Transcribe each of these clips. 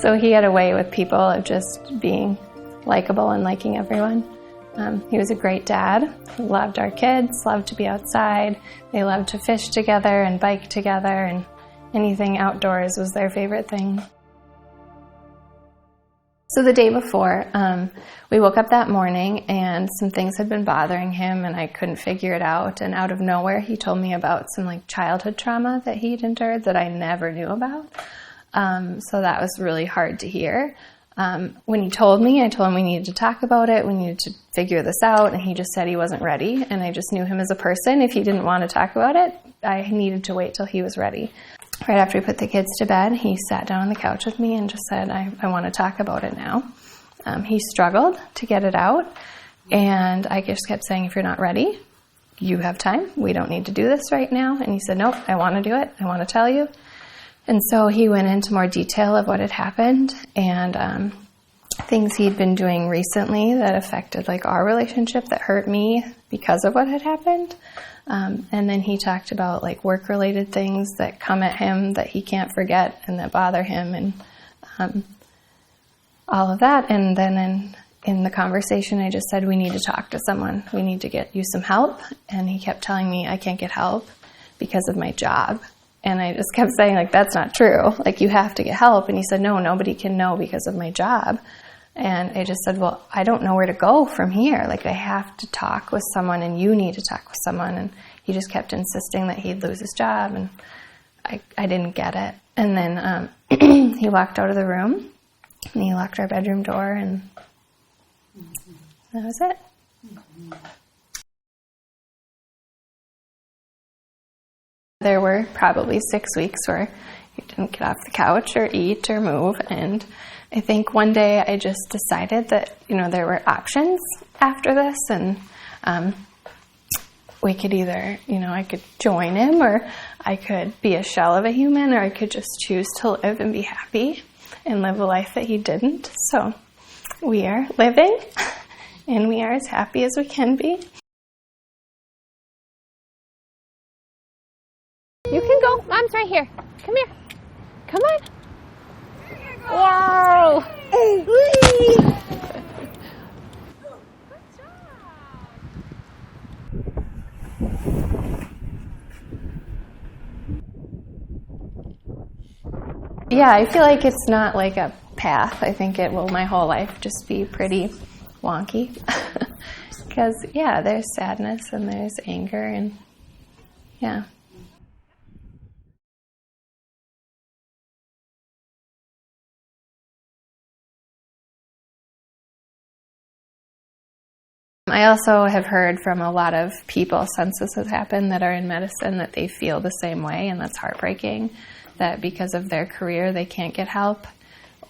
So he had a way with people of just being likable and liking everyone. He was a great dad. He loved our kids, loved to be outside. They loved to fish together and bike together, and anything outdoors was their favorite thing. So the day before, we woke up that morning and some things had been bothering him and I couldn't figure it out. And out of nowhere, he told me about some childhood trauma that he'd endured that I never knew about. So that was really hard to hear. When he told me, I told him we needed to talk about it. We needed to figure this out. And he just said he wasn't ready. And I just knew him as a person. If he didn't want to talk about it, I needed to wait till he was ready. Right after we put the kids to bed, he sat down on the couch with me and just said, I want to talk about it now. He struggled to get it out, and I just kept saying, if you're not ready, you have time. We don't need to do this right now. And he said, nope, I want to do it. I want to tell you. And so he went into more detail of what had happened and things he'd been doing recently that affected our relationship that hurt me because of what had happened. And then he talked about work-related things that come at him that he can't forget and that bother him and all of that. And then in the conversation, I just said, we need to talk to someone. We need to get you some help. And he kept telling me I can't get help because of my job. And I just kept saying, that's not true. You have to get help. And he said, no, nobody can know because of my job. And I just said, well, I don't know where to go from here. I have to talk with someone and you need to talk with someone. And he just kept insisting that he'd lose his job. And I didn't get it. And then he walked out of the room and he locked our bedroom door and that was it. There were probably 6 weeks where he didn't get off the couch or eat or move. And I think one day I just decided that, there were options after this and we could either, I could join him or I could be a shell of a human or I could just choose to live and be happy and live a life that he didn't. So we are living and we are as happy as we can be. You can go. Mom's right here. Come here. Come on. Wow. Yeah, I feel like it's not like a path. I think it will my whole life just be pretty wonky. Because, there's sadness and there's anger and, yeah. I also have heard from a lot of people since this has happened that are in medicine that they feel the same way, and that's heartbreaking, that because of their career they can't get help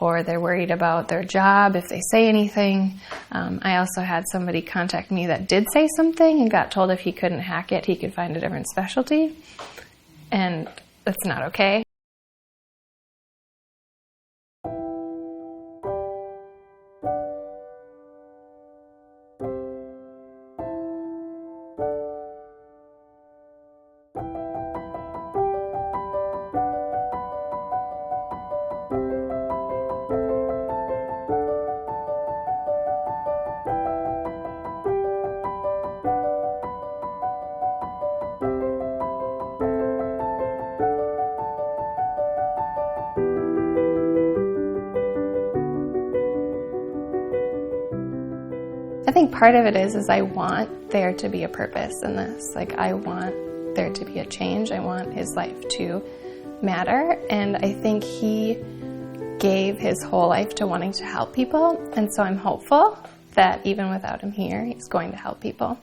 or they're worried about their job if they say anything. I also had somebody contact me that did say something and got told if he couldn't hack it, he could find a different specialty, and that's not okay. I think part of it is I want there to be a purpose in this. I want there to be a change. I want his life to matter. And I think he gave his whole life to wanting to help people. And so I'm hopeful that even without him here, he's going to help people.